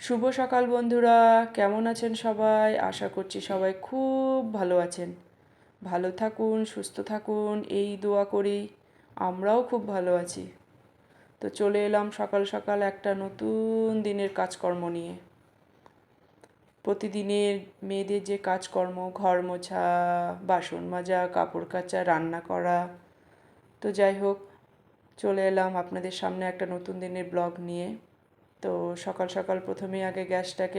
শুভ সকাল বন্ধুরা, কেমন আছেন সবাই? আশা করছি সবাই খুব ভালো আছেন। ভালো থাকুন, সুস্থ থাকুন, এই দোয়া করি। আমরাও খুব ভালো আছি। তো চলে এলাম সকাল সকাল একটা নতুন দিনের কাজকর্ম নিয়ে। প্রতিদিনের মেয়েদের যে কাজকর্ম, ঘর মোছা, বাসন মাজা, কাপড় কাচা, রান্না করা, তো যাই হোক, চলে এলাম আপনাদের সামনে একটা নতুন দিনের ব্লগ নিয়ে। তো সকাল সকাল প্রথমেই আগে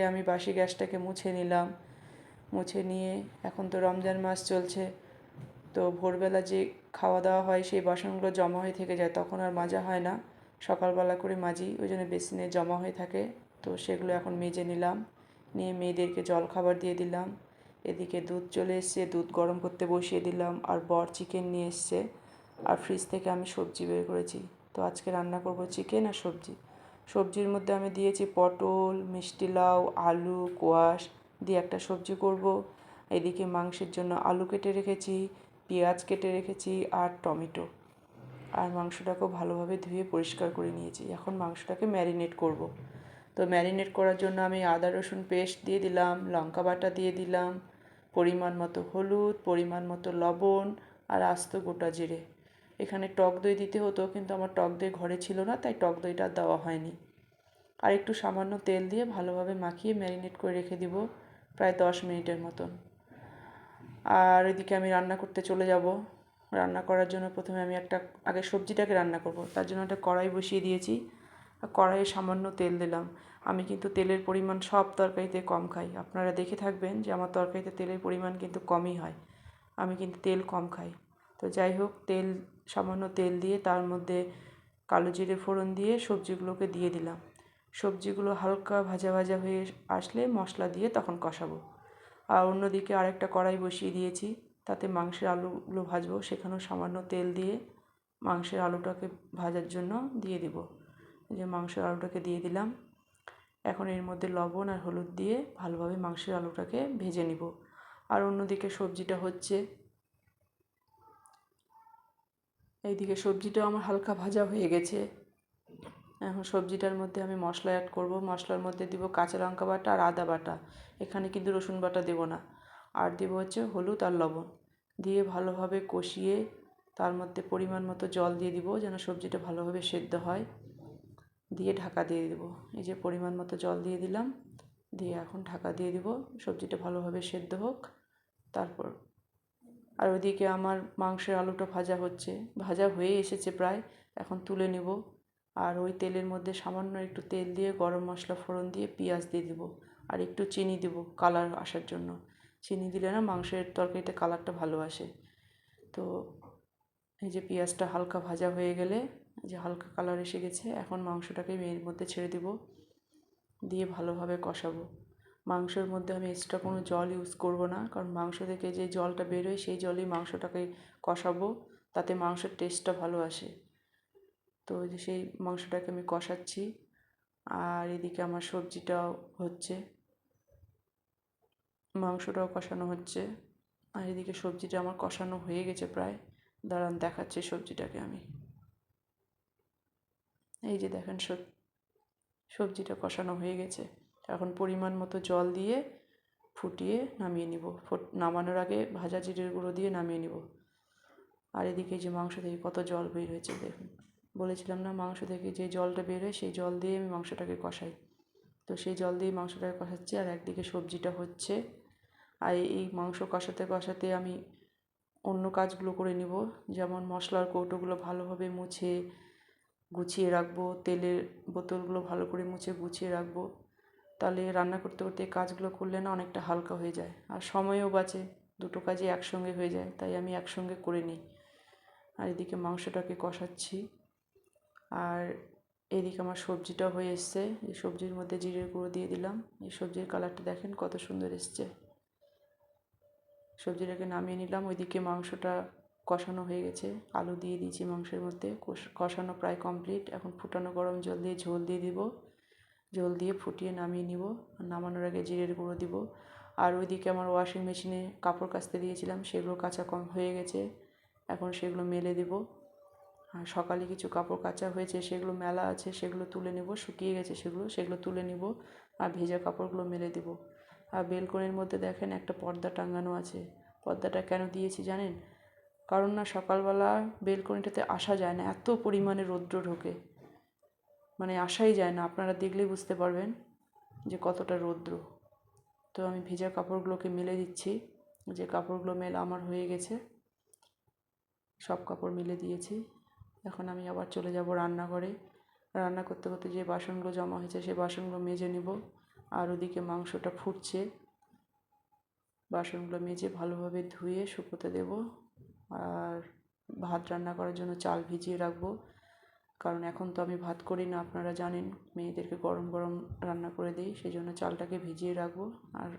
আমি বাসি গ্যাসটাকে মুছে নিলাম। মুছে নিয়ে এখন তো রমজান মাস চলছে, তো ভোরবেলা যে খাওয়া দাওয়া হয় সেই বাসনগুলো জমা হয়ে থেকে যায়, তখন আর মাজা হয় না। সকালবেলা করে মাজি, ওই জন্য বেসিনে জমা হয়ে থাকে। তো সেগুলো এখন মেজে নিলাম। নিয়ে মেয়েদেরকে জল খাবার দিয়ে দিলাম। এদিকে দুধ চলে এসছে, দুধ গরম করতে বসিয়ে দিলাম। আর বর চিকেন নিয়ে এসছে, আর ফ্রিজ থেকে আমি সবজি বের করেছি। তো আজকে রান্না করব চিকেন আর সবজি। সবজির মধ্যে আমি দিয়েছি পটল, মিষ্টি লাউ, আলু, কোয়াশ দিয়ে একটা সবজি করব। এদিকে মাংসের জন্য আলু কেটে রেখেছি, পেঁয়াজ কেটে রেখেছি আর টমেটো। আর মাংসটাকেও ভালোভাবে ধুয়ে পরিষ্কার করে নিয়েছি। এখন মাংসটাকে ম্যারিনেট করব। তো ম্যারিনেট করার জন্য আমি আদা রসুন পেস্ট দিয়ে দিলাম, লঙ্কা বাটা দিয়ে দিলাম, পরিমাণ মতো হলুদ, পরিমাণ মতো লবণ আর আস্ত গোটা জিরে। এখানে টক দই দিতে হতো, কিন্তু আমার টক দই ঘরে ছিল না, তাই টক দইটা দেওয়া হয়নি। আর একটু সামান্য তেল দিয়ে ভালোভাবে মাখিয়ে ম্যারিনেট করে রেখে দিব প্রায় 10 মিনিটের মতন। আর এদিকে আমি রান্না করতে চলে যাব। রান্না করার জন্য প্রথমে আমি আগে সবজিটাকে রান্না করব, তার জন্য একটা কড়াই বসিয়ে দিয়েছি। আর কড়াইয়ে সামান্য তেল দিলাম। আমি কিন্তু তেলের পরিমাণ সব তরকারিতে কম খাই। আপনারা দেখে থাকবেন যে আমার তরকারিতে তেলের পরিমাণ কিন্তু কমই হয়। আমি কিন্তু তেল কম খাই। তো যাই হোক, সামান্য তেল দিয়ে তার মধ্যে কালো জিরে ফোড়ন দিয়ে সবজিগুলোকে দিয়ে দিলাম। সবজিগুলো হালকা ভাজা ভাজা হয়ে আসলে মশলা দিয়ে তখন কষাবো। আর অন্যদিকে আরেকটা কড়াই বসিয়ে দিয়েছি, তাতে মাংসের আলুগুলো ভাজবো। সেখানেও সামান্য তেল দিয়ে মাংসের আলুটাকে ভাজার জন্য দিয়ে দিব। এই যে মাংসের আলুটাকে দিয়ে দিলাম। এখন এর মধ্যে লবণ আর হলুদ দিয়ে ভালোভাবে মাংসের আলুটাকে ভেজে নিব। আর অন্যদিকে সবজিটা হচ্ছে। এইদিকে সবজিটাও আমার হালকা ভাজা হয়ে গেছে। এখন সবজিটার মধ্যে আমি মশলা অ্যাড করব। মশলার মধ্যে দিব কাঁচা লঙ্কা বাটা আর আদা বাটা। এখানে কিন্তু রসুন বাটা দেব না। আর দেব হচ্ছে হলুদ আর লবণ। দিয়ে ভালোভাবে কষিয়ে তার মধ্যে পরিমাণ মতো জল দিয়ে দিব, যেন সবজিটা ভালোভাবে সেদ্ধ হয়। দিয়ে ঢাকা দিয়ে দেব। এই যে পরিমাণ মতো জল দিয়ে দিলাম। দিয়ে এখন ঢাকা দিয়ে দিব, সবজিটা ভালোভাবে সেদ্ধ হোক। তারপর আর ওইদিকে আমার মাংসের আলুটা ভাজা হচ্ছে, ভাজা হয়ে এসেছে প্রায়। এখন তুলে নেব। আর ওই তেলের মধ্যে সামান্য একটু তেল দিয়ে গরম মশলা ফোড়ন দিয়ে পেঁয়াজ দিয়ে দেবো। আর একটু চিনি দেবো কালার আসার জন্য। চিনি দিলে না মাংসের তরকারিতে কালারটা ভালো আসে। তো এই যে পেঁয়াজটা হালকা ভাজা হয়ে গেলে, এই যে হালকা কালার এসে গেছে, এখন মাংসটাকে এর মধ্যে ছেড়ে দেব। দিয়ে ভালোভাবে কষাবো। মাংসের মধ্যে আমি এক্সট্রা কোনো জল ইউজ করব না, কারণ মাংস থেকে যে জলটা বেরোয় সেই জলেই মাংসটাকে কষাবো, তাতে মাংসের টেস্টটা ভালো আসে। তো ওই যে সেই মাংসটাকে আমি কষাচ্ছি। আর এদিকে আমার সবজিটাও হচ্ছে, মাংসটাও কষানো হচ্ছে। আর এদিকে সবজিটা আমার কষানো হয়ে গেছে প্রায়। দাঁড়ান, দেখাচ্ছি সবজিটাকে আমি। এই যে দেখেন, সবজিটা কষানো হয়ে গেছে। এখন পরিমাণ মতো জল দিয়ে ফুটিয়ে নামিয়ে নিব। নামানোর আগে ভাজা জিরের গুঁড়ো দিয়ে নামিয়ে নিব। আর এদিকে যে মাংস থেকে কত জল বের হয়েছে দেখুন। বলেছিলাম না, মাংস থেকে যে জলটা বের হয় সেই জল দিয়ে আমি মাংসটাকে কষাই। তো সেই জল দিয়ে মাংসটাকে কষাচ্ছি, আর একদিকে সবজিটা হচ্ছে। আর এই মাংস কষাতে কষাতে আমি অন্য কাজগুলো করে নিব। যেমন মশলার কৌটোগুলো ভালোভাবে মুছে গুছিয়ে রাখবো, তেলের বোতলগুলো ভালো করে মুছে গুছিয়ে রাখবো। তাহলে রান্না করতে করতে এই কাজগুলো করলে না অনেকটা হালকা হয়ে যায়, আর সময়ও বাঁচে। দুটো কাজই একসঙ্গে হয়ে যায়, তাই আমি একসঙ্গে করে নিই। আর এদিকে মাংসটাকে কষাচ্ছি। আর এদিকে আমার সবজিটাও হয়ে এসছে। এই সবজির মধ্যে জিরের গুঁড়ো দিয়ে দিলাম। এই সবজির কালারটা দেখেন কত সুন্দর এসছে। সবজিটাকে নামিয়ে নিলাম। ওইদিকে মাংসটা কষানো হয়ে গেছে, আলু দিয়ে দিয়েছি মাংসের মধ্যে। কষানো প্রায় কমপ্লিট। এখন ফুটানো গরম জল দিয়ে ঝোল দিয়ে দিব। ঝোল দিয়ে ফুটিয়ে নামিয়ে নিব। আর নামানোর আগে জিরের গুঁড়ো দিব। আর ওইদিকে আমার ওয়াশিং মেশিনে কাপড় কাচতে দিয়েছিলাম, সেগুলো কাচা কম হয়ে গেছে। এখন সেগুলো মেলে দেব। আর সকালে কিছু কাপড় কাচা হয়েছে, সেগুলো মেলা আছে, সেগুলো তুলে নেব, শুকিয়ে গেছে সেগুলো তুলে নিব, আর ভেজা কাপড়গুলো মেলে দেব। আর বেলকনির মধ্যে দেখেন একটা পর্দা টাঙানো আছে। পর্দাটা কেন দিয়েছি জানেন? কারণ না সকালবেলা বেলকনিটাতে আসা যায় না, এত পরিমাণে রৌদ্র ঢোকে, মানে আসাই যায় না। আপনারা দেখলেই বুঝতে পারবেন যে কতটা রৌদ্র। তো আমি ভেজা কাপড়গুলোকে মেলে দিচ্ছি। যে কাপড়গুলো মেলা আমার হয়ে গেছে, সব কাপড় মেলে দিয়েছি। এখন আমি আবার চলে যাব রান্নাঘরে। রান্না করতে করতে যে বাসনগুলো জমা হয়েছে সেই বাসনগুলো মেজে নেব। আর ওদিকে মাংসটা ফুটছে, বাসনগুলো মেজে ভালোভাবে ধুয়ে শুকোতে দেব। আর ভাত রান্না করার জন্য চাল ভিজিয়ে রাখবো, কারণ এখন তো আমি ভাত করি না, আপনারা জানেন, মেয়েদেরকে গরম গরম রান্না করে দিই, সেই জন্য চালটাকে ভিজিয়ে রাখবো। আর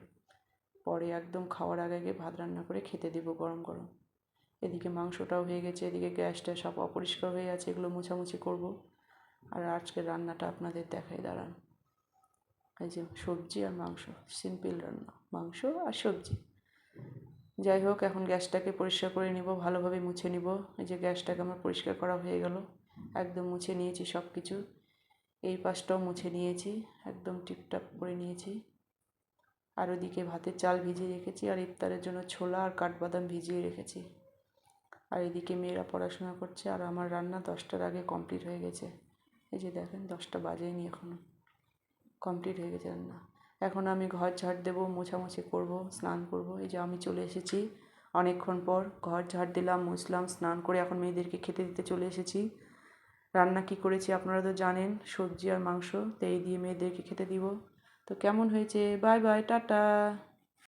পরে একদম খাওয়ার আগে আগে ভাত রান্না করে খেতে দেবো গরম গরম। এদিকে মাংসটাও হয়ে গেছে, এদিকে গ্যাসটা সব অপরিষ্কার হয়ে আছে, এগুলো মোছামুছি করব। আর আজকের রান্নাটা আপনাদের দেখাই, দাঁড়ান। এই যে সবজি আর মাংস, সিম্পল রান্না, মাংস আর সবজি। যাই হোক, এখন গ্যাসটাকে পরিষ্কার করে নিব, ভালোভাবে মুছে নিব। এই যে গ্যাসটাকে আমার পরিষ্কার করা হয়ে গেল, একদম মুছে নিয়েছি সব কিছু। এই পাশটাও মুছে নিয়েছি, একদম টিপটাপ করে নিয়েছি। আর ওদিকে ভাতের চাল ভিজিয়ে রেখেছি, আর ইফতারের জন্য ছোলা আর কাঠবাদাম ভিজিয়ে রেখেছি। আর এদিকে মেয়েরা পড়াশোনা করছে, আর আমার রান্না 10টার আগে কমপ্লিট হয়ে গেছে। এই যে দেখেন 10টা বাজেনি এখনও, কমপ্লিট হয়ে গেছে রান্না। এখন আমি ঘর ঝাড় দেবো, মোছামুছি করব, স্নান করব। এই যে আমি চলে এসেছি অনেকক্ষণ পর, ঘর ঝাড় দিলাম, মুছলাম, স্নান করে এখন মেয়েদেরকে খেতে দিতে চলে এসেছি। রান্না কি করেছি আপনারা তো জানেন, সবজি আর মাংস, তো এই দিয়ে মেয়েদেরকে খেতে দিব। তো কেমন হয়েছে? Bye bye, tata.